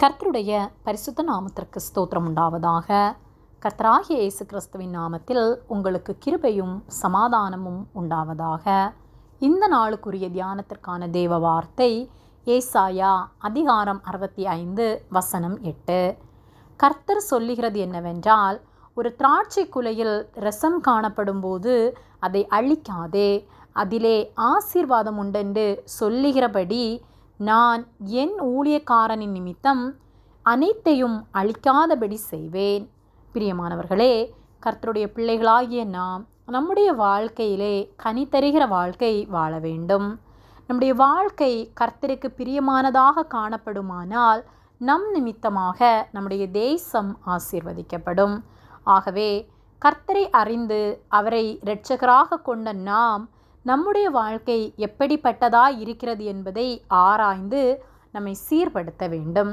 கர்த்தருடைய பரிசுத்த நாமத்திற்கு ஸ்தோத்திரம் உண்டாவதாக. கர்த்தராகிய இயேசு கிறிஸ்துவின் நாமத்தில் உங்களுக்கு கிருபையும் சமாதானமும் உண்டாவதாக. இந்த நாளுக்குரிய தியானத்திற்கான தேவ வார்த்தை ஏசாயா அதிகாரம் 65 வசனம் 8. கர்த்தர் சொல்லுகிறது என்னவென்றால், ஒரு திராட்சை குலையில் ரசம் காணப்படும் போது அதை அழிக்காதே, அதிலே ஆசீர்வாதம் உண்டென்று சொல்லுகிறபடி நான் என் ஊழியக்காரனின் நிமித்தம் அனைத்தையும் அழிக்காதபடி செய்வேன். பிரியமானவர்களே, கர்த்தருடைய பிள்ளைகளாகிய நாம் நம்முடைய வாழ்க்கையிலே கனி தருகிற வாழ்க்கை வாழ வேண்டும். நம்முடைய வாழ்க்கை கர்த்தருக்கு பிரியமானதாக காணப்படுமானால் நம் நிமித்தமாக நம்முடைய தேசம் ஆசீர்வதிக்கப்படும். ஆகவே கர்த்தரை அறிந்து அவரை இரட்சகராக கொண்ட நாம் நம்முடைய வாழ்க்கை எப்படிப்பட்டதாய் இருக்கிறது என்பதை ஆராய்ந்து நம்மை சீர்படுத்த வேண்டும்.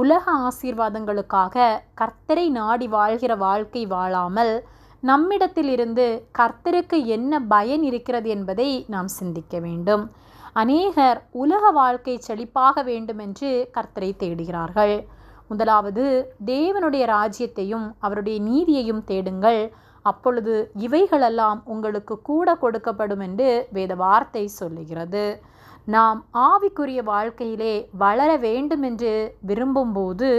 உலக ஆசீர்வாதங்களுக்காக கர்த்தரை நாடி வாழ்கிற வாழ்க்கை வாழாமல் நம்மிடத்திலிருந்து கர்த்தருக்கு என்ன பயன் இருக்கிறது என்பதை நாம் சிந்திக்க வேண்டும். அநேகர் உலக வாழ்க்கை செழிப்பாக வேண்டுமென்று கர்த்தரை தேடுகிறார்கள். முதலாவது தேவனுடைய ராஜ்யத்தையும் அவருடைய நீதியையும் தேடுங்கள், அப்பொழுது இவைகளெல்லாம் உங்களுக்கு கூட கொடுக்கப்படும் என்று வேத வார்த்தை சொல்லுகிறது. நாம் ஆவிக்குரிய வாழ்க்கையிலே வளர வேண்டும் என்று விரும்பும்போது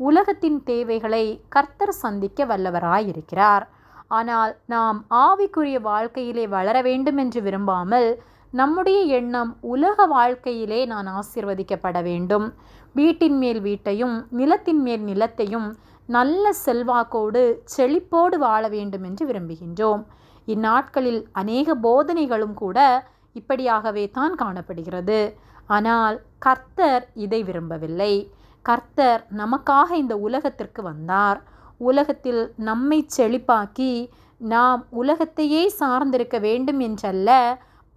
உலகத்தின் தேவைகளை கர்த்தர் சந்திக்க வல்லவராயிருக்கிறார். ஆனால் நாம் ஆவிக்குரிய வாழ்க்கையிலே வளர வேண்டும் என்று விரும்பாமல் நம்முடைய எண்ணம் உலக வாழ்க்கையிலே நான் ஆசீர்வதிக்கப்பட வேண்டும், வீட்டின் மேல் வீட்டையும் நிலத்தின் மேல் நிலத்தையும் நல்ல செல்வாக்கோடு செழிப்போடு வாழ வேண்டும் என்று விரும்புகின்றோம். இந்நாட்களில் அநேக போதனைகளும் கூட இப்படியாகவே தான் காணப்படுகிறது. ஆனால் கர்த்தர் இதை விரும்பவில்லை. கர்த்தர் நமக்காக இந்த உலகத்திற்கு வந்தார். உலகத்தில் நம்மை செழிப்பாக்கி நாம் உலகத்தையே சார்ந்திருக்க வேண்டும் என்றல்ல,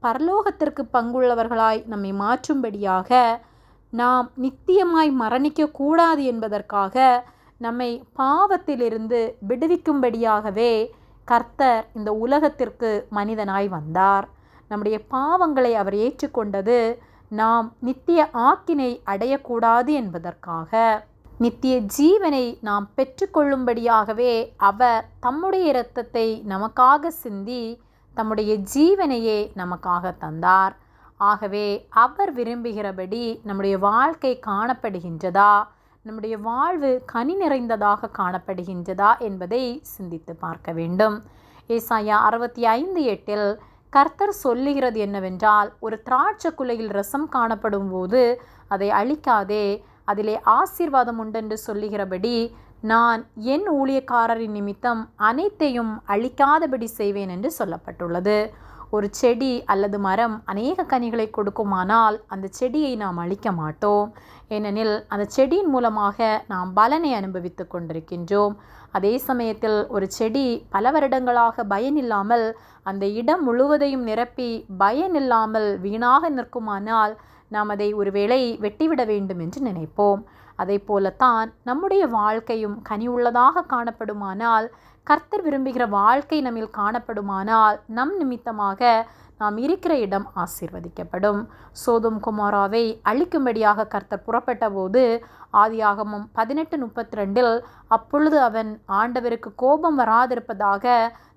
பரலோகத்திற்கு பங்குள்ளவர்களாய் நம்மை மாற்றும்படியாக, நாம் நித்தியமாய் மரணிக்க கூடாது என்பதற்காக நம்மை பாவத்திலிருந்து விடுவிக்கும்படியாகவே கர்த்தர் இந்த உலகத்திற்கு மனிதனாய் வந்தார். நம்முடைய பாவங்களை அவர் ஏற்றுக்கொண்டது நாம் நித்திய ஆக்கினை அடையக்கூடாது என்பதற்காக. நித்திய ஜீவனை நாம் பெற்றுக்கொள்ளும்படியாகவே அவர் தம்முடைய இரத்தத்தை நமக்காக சிந்தி தம்முடைய ஜீவனையே நமக்காக தந்தார். ஆகவே அவர் விரும்புகிறபடி நம்முடைய வாழ்க்கை காணப்படுகின்றதா, நம்முடைய வாழ்வு கனி நிறைந்ததாக காணப்படுகின்றதா என்பதை சிந்தித்து பார்க்க வேண்டும். ஏசாயா 65:8 கர்த்தர் சொல்லுகிறது என்னவென்றால், ஒரு திராட்சை குலையில் ரசம் காணப்படும் போது அதை அழிக்காதே, அதிலே ஆசீர்வாதம் உண்டென்று சொல்லுகிறபடி நான் என் ஊழியக்காரரின் நிமித்தம் அனைத்தையும் அழிக்காதபடி செய்வேன் என்று சொல்லப்பட்டுள்ளது. ஒரு செடி அல்லது மரம் அநேக கனிகளை கொடுக்குமானால் அந்த செடியை நாம் அழிக்க மாட்டோம். ஏனெனில் அந்த செடியின் மூலமாக நாம் பலனை அனுபவித்து கொண்டிருக்கின்றோம். அதே சமயத்தில் ஒரு செடி பல வருடங்களாக பயனில்லாமல் அந்த இடம் முழுவதையும் நிரப்பி பயனில்லாமல் வீணாக நிற்குமானால் நாம் அதை ஒருவேளை வெட்டிவிட வேண்டும் என்று நினைப்போம். அதை போலத்தான் நம்முடைய வாழ்க்கையும் கனி உள்ளதாக காணப்படுமானால், கர்த்தர் விரும்புகிற வாழ்க்கை நம்மில் காணப்படுமானால் நம் நிமித்தமாக நாம் இருக்கிற இடம் ஆசீர்வதிக்கப்படும். சோதோம் கொமோராவை அழிக்கும்படியாக கர்த்தர் புறப்பட்ட போது ஆதியாகமம் 18:32 அப்பொழுது அவன், ஆண்டவருக்கு கோபம் வராதிருப்பதாக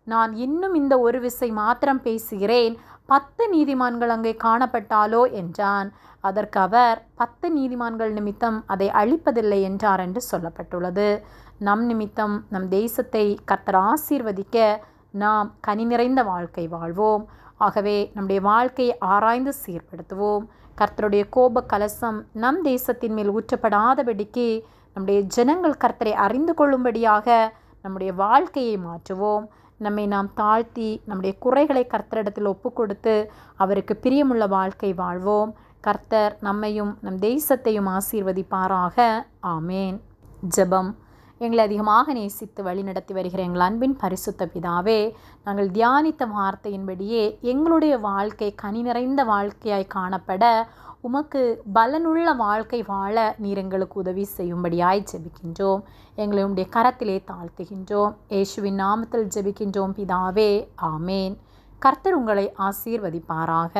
நான் இன்னும் இந்த ஒரு விசை மாத்திரம் பேசுகிறேன், 10 நீதிமான்கள் அங்கே காணப்பட்டாலோ என்றான். அதற்கு அவர் 10 நீதிமான்கள் நிமித்தம் அதை அழிப்பதில்லை என்றார் என்று சொல்லப்பட்டுள்ளது. நம் நிமித்தம் நம் தேசத்தை கர்த்தர் ஆசீர்வதிக்க நாம் கனி நிறைந்த வாழ்க்கை வாழ்வோம். ஆகவே நம்முடைய வாழ்க்கையை ஆராய்ந்து சீர்படுத்துவோம். கர்த்தருடைய கோப கலசம் நம் தேசத்தின் மேல் ஊற்றப்படாதபடிக்கு நம்முடைய ஜனங்கள் கர்த்தரை அறிந்து கொள்ளும்படியாக நம்முடைய வாழ்க்கையை மாற்றுவோம். நம்மை நாம் தாழ்த்தி நம்முடைய குறைகளை கர்த்தரிடத்தில் ஒப்பு கொடுத்து அவருக்கு பிரியமுள்ள வாழ்க்கை வாழ்வோம். கர்த்தர் நம்மையும் நம் தேசத்தையும் ஆசீர்வதிப்பாராக. ஆமேன். ஜெபம். எங்களை அதிகமாக நேசித்து வழி நடத்தி வருகிற எங்கள் அன்பின் பரிசுத்த பிதாவே, நாங்கள் தியானித்த வார்த்தையின்படியே எங்களுடைய வாழ்க்கை கனி நிறைந்த வாழ்க்கையாய் காணப்பட உமக்கு பலனுள்ள வாழ்க்கை வாழ நீர் எங்களுக்கு உதவி செய்யும்படியாய் ஜெபிக்கின்றோம். எங்களை உம்முடைய கரத்திலே தாழ்த்துகின்றோம். இயேசுவின் நாமத்தில் ஜெபிக்கின்றோம் பிதாவே. ஆமேன். கர்த்தர் உங்களை ஆசீர்வதிப்பாராக.